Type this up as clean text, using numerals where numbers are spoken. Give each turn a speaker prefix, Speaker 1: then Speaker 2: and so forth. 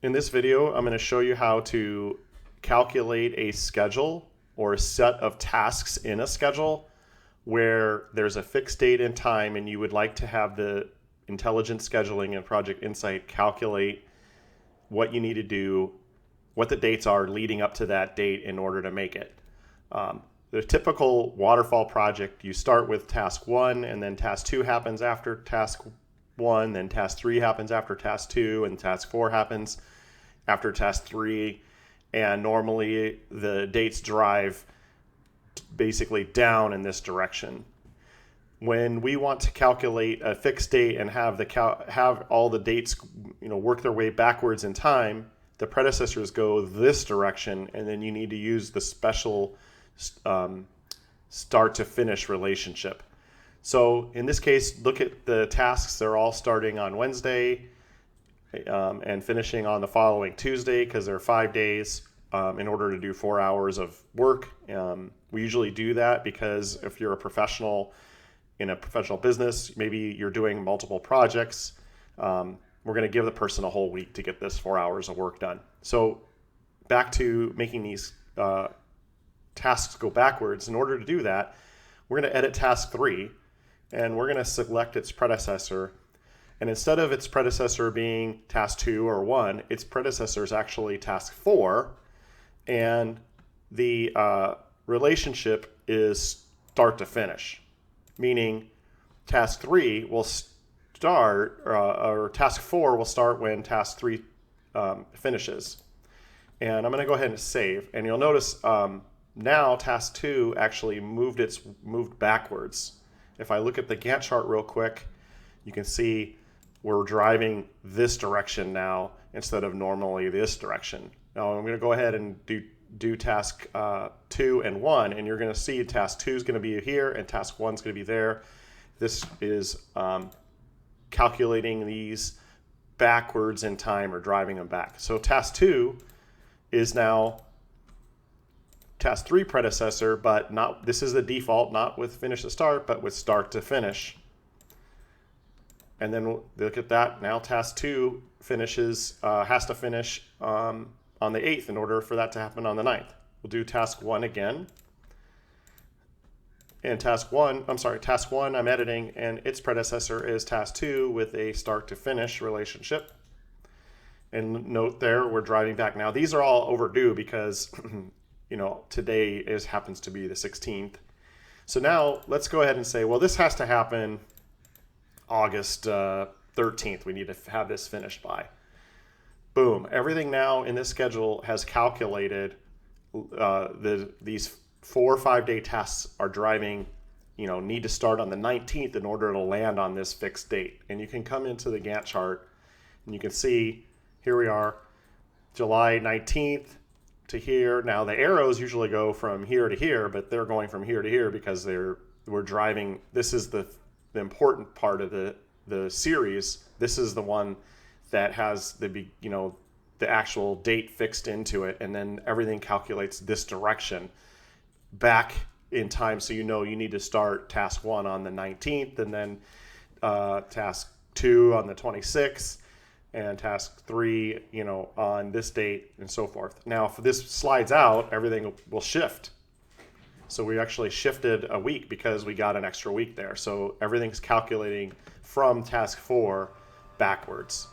Speaker 1: In this video, I'm going to show you how to calculate a schedule or a set of tasks in a schedule where there's a fixed date and time, and you would like to have the Intelligent Scheduling and Project Insight calculate what you need to do, what the dates are leading up to that date in order to make it. The typical waterfall project, you start with task 1, and then task 2 happens after task 1, then task 3 happens after task 2, and task 4 happens after task 3. And normally the dates drive basically down in this direction. When we want to calculate a fixed date and have all the dates, work their way backwards in time, the predecessors go this direction, and then you need to use the special start to finish relationship. So in this case, look at the tasks. They're all starting on Wednesday and finishing on the following Tuesday because they're 5 days in order to do 4 hours of work. We usually do that because if you're a professional in a professional business, maybe you're doing multiple projects, we're going to give the person a whole week to get this 4 hours of work done. So back to making these tasks go backwards. In order to do that, we're going to edit task 3, and we're going to select its predecessor. And instead of its predecessor being task 2 or 1, its predecessor is actually task 4. And the relationship is start to finish, meaning task 3 will start, or task 4 will start when task 3 finishes. And I'm going to go ahead and save. And you'll notice now task 2 actually moved backwards. If I look at the Gantt chart real quick, you can see we're driving this direction now instead of normally this direction. Now I'm going to go ahead and do task 2 and 1, and you're going to see task 2 is going to be here and task 1 is going to be there. This is calculating these backwards in time or driving them back. So task 2 is now task 3 predecessor, but not. This is the default, not with finish to start, but with start to finish. And then we'll look at that. Now task 2 has to finish on the 8th in order for that to happen on the 9th. We'll do task 1 again. And task 1, I'm editing, and its predecessor is task 2 with a start to finish relationship. And note there, we're driving back. Now these are all overdue because today happens to be the 16th. So now let's go ahead and say, well, this has to happen August 13th. We need to have this finished by. Boom. Everything now in this schedule has calculated these 4 or 5 day tasks are driving, need to start on the 19th in order to land on this fixed date. And you can come into the Gantt chart and you can see here we are, July 19th to here. Now the arrows usually go from here to here, but they're going from here to here because we're driving. This is the important part of the series. This is the one that has the actual date fixed into it, and then everything calculates this direction back in time. So you need to start task 1 on the 19th, and then task 2 on the 26th, and task 3 on this date, and so forth. Now if this slides out, everything will shift. So we actually shifted a week because we got an extra week there. So everything's calculating from task 4 backwards.